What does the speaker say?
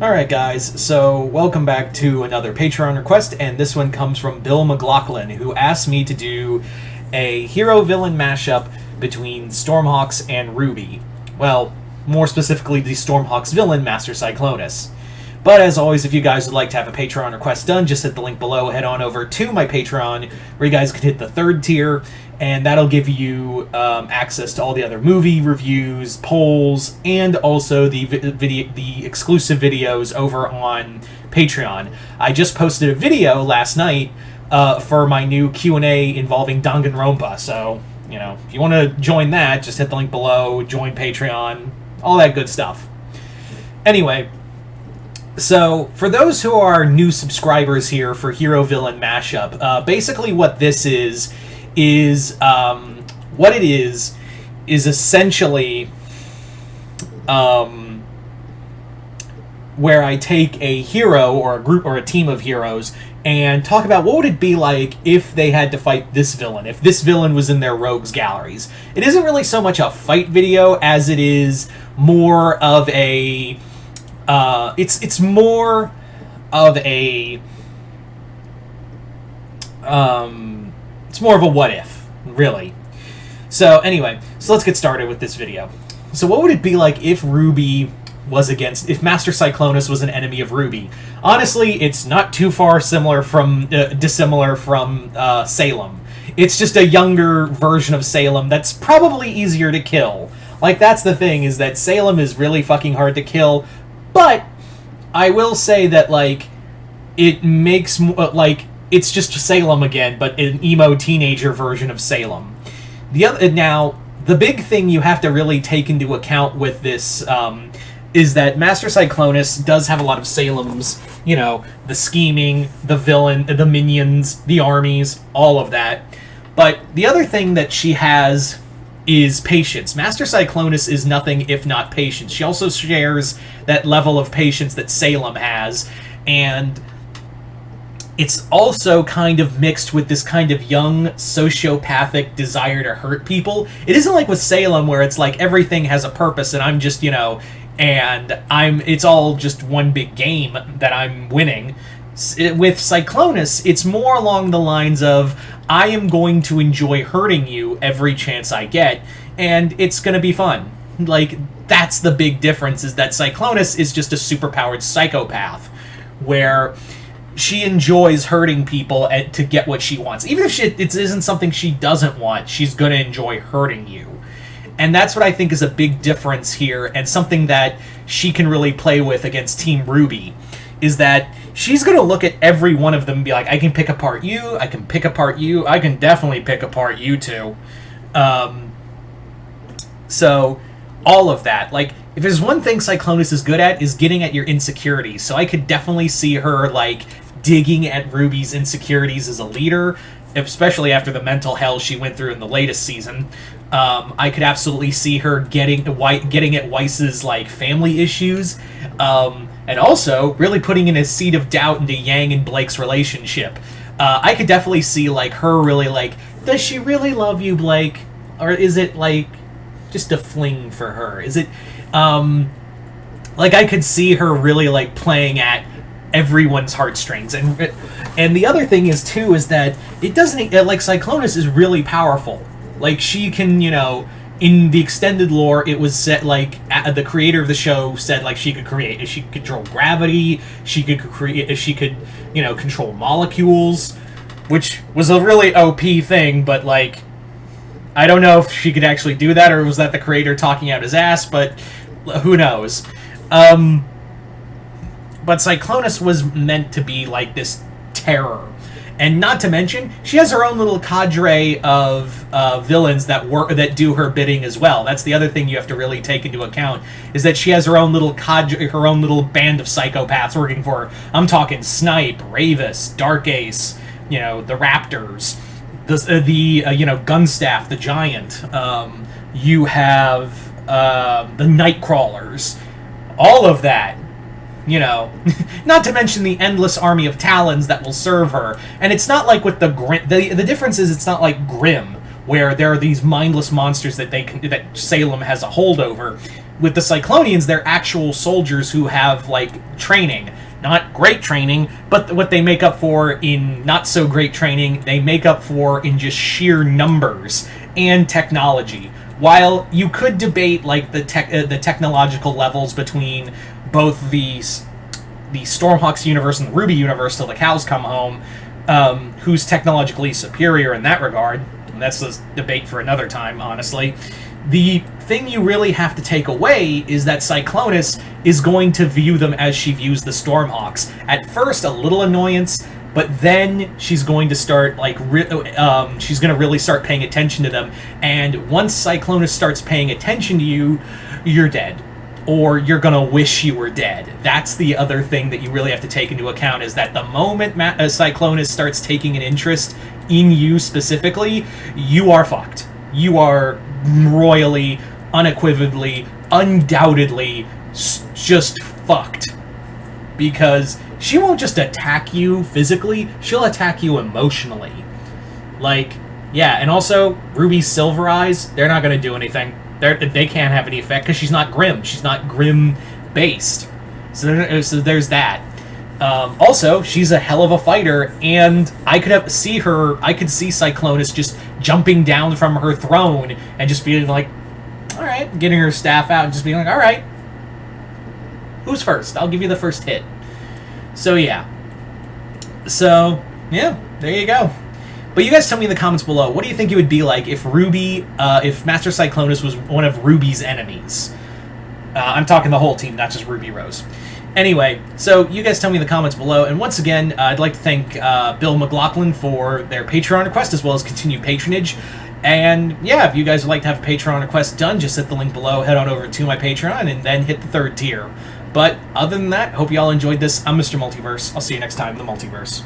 Alright guys, so welcome back to another Patreon request, and this one comes from Bill McLaughlin, who asked me to do a hero-villain mashup between Stormhawks and RWBY. Well, more specifically the Stormhawks villain, Master Cyclonis. But as always, if you guys would like to have a Patreon request done, just hit the link below, head on over to my Patreon, where you guys can hit the third tier, and that'll give you access to all the other movie reviews, polls, and also the exclusive videos over on Patreon. I just posted a video last night for my new Q&A involving Danganronpa, so, you know, if you want to join that, just hit the link below, join Patreon, all that good stuff. Anyway, so, for those who are new subscribers here for Hero Villain Mashup, basically what this is essentially where I take a hero or a group or a team of heroes and talk about what would it be like if they had to fight this villain, if this villain was in their rogues galleries. It isn't really so much a fight video as it is more of a it's more of a what if, really. So anyway, so let's get started with this video. So what would it be like if RWBY was if Master Cyclonis was an enemy of RWBY? Honestly, it's not too far dissimilar from Salem. It's just a younger version of Salem that's probably easier to kill. Like, that's the thing, is that Salem is really fucking hard to kill. But I will say that, like, it makes, like, it's just Salem again, but an emo teenager version of Salem. Now, the big thing you have to really take into account with this is that Master Cyclonis does have a lot of Salem's, you know, the scheming, the villain, the minions, the armies, all of that. But the other thing that she has is patience. Master Cyclonis is nothing if not patience. She also shares that level of patience that Salem has, and it's also kind of mixed with this kind of young, sociopathic desire to hurt people. It isn't like with Salem where it's like everything has a purpose and I'm just, you know, it's all just one big game that I'm winning. With Cyclonis, it's more along the lines of, I am going to enjoy hurting you every chance I get, and it's going to be fun. Like, that's the big difference, is that Cyclonis is just a superpowered psychopath, where she enjoys hurting people to get what she wants. Even if it isn't something she doesn't want, she's going to enjoy hurting you. And that's what I think is a big difference here, and something that she can really play with against Team RWBY, is that she's going to look at every one of them and be like, I can pick apart you, I can pick apart you, I can definitely pick apart you too. So, all of that. Like, if there's one thing Cyclonis is good at, is getting at your insecurities. So I could definitely see her, like, digging at RWBY's insecurities as a leader, especially after the mental hell she went through in the latest season. I could absolutely see her getting at Weiss's, like, family issues, and also really putting in a seed of doubt into Yang and Blake's relationship. I could definitely see, like, her really, like, does she really love you, Blake? Or is it, like, just a fling for her? Is it, like, I could see her really, like, playing at everyone's heartstrings. And the other thing is, too, is that it doesn't, like, Cyclonis is really powerful. Like, she can, you know, in the extended lore, it was set, like, the creator of the show said, like, she could control gravity, she could, you know, control molecules, which was a really OP thing, but, like, I don't know if she could actually do that, or was that the creator talking out his ass, but who knows. But Cyclonis was meant to be, like, this terror. And not to mention, she has her own little cadre of villains that do her bidding as well. That's the other thing you have to really take into account, is that she has her own little band of psychopaths working for her. I'm talking Snipe, Ravis, Dark Ace, you know, the Raptors, you know, Gunstaff, the Giant. You have the Nightcrawlers. All of that. You know, not to mention the endless army of Talons that will serve her. And it's not like with the difference is, it's not like Grimm, where there are these mindless monsters that Salem has a hold over. with the Cyclonians, they're actual soldiers who have, like, training. Not great training, but what they make up for in not so great training, they make up for in just sheer numbers and technology. While you could debate, like, the technological levels between both the Stormhawks universe and the RWBY universe till the cows come home, who's technologically superior in that regard, and that's a debate for another time, honestly. The thing you really have to take away is that Cyclonis is going to view them as she views the Stormhawks. At first, a little annoyance, but then she's going to start, like, she's going to really start paying attention to them. And once Cyclonis starts paying attention to you, you're dead. Or you're going to wish you were dead. That's the other thing that you really have to take into account, is that the moment Cyclonis starts taking an interest in you specifically, you are fucked. You are royally, unequivocally, undoubtedly just fucked. Because she won't just attack you physically, she'll attack you emotionally. Like, yeah, and also, Ruby's Silver Eyes, they're not going to do anything. They can't have any effect because she's not Grim. She's not Grim-based. So there's that. Also, she's a hell of a fighter, and I could see Cyclonis just jumping down from her throne and just being like, alright, getting her staff out and just being like, alright, who's first? I'll give you the first hit. So, yeah. So, yeah, there you go. But you guys tell me in the comments below, what do you think it would be like if if Master Cyclonis was one of RWBY's enemies? I'm talking the whole team, not just Ruby Rose. Anyway, so you guys tell me in the comments below, and once again, I'd like to thank Bill McLaughlin for their Patreon request, as well as continued patronage. And yeah, if you guys would like to have a Patreon request done, just hit the link below, head on over to my Patreon, and then hit the 3rd tier. But other than that, hope you all enjoyed this. I'm Mr. Multiverse. I'll see you next time in the Multiverse.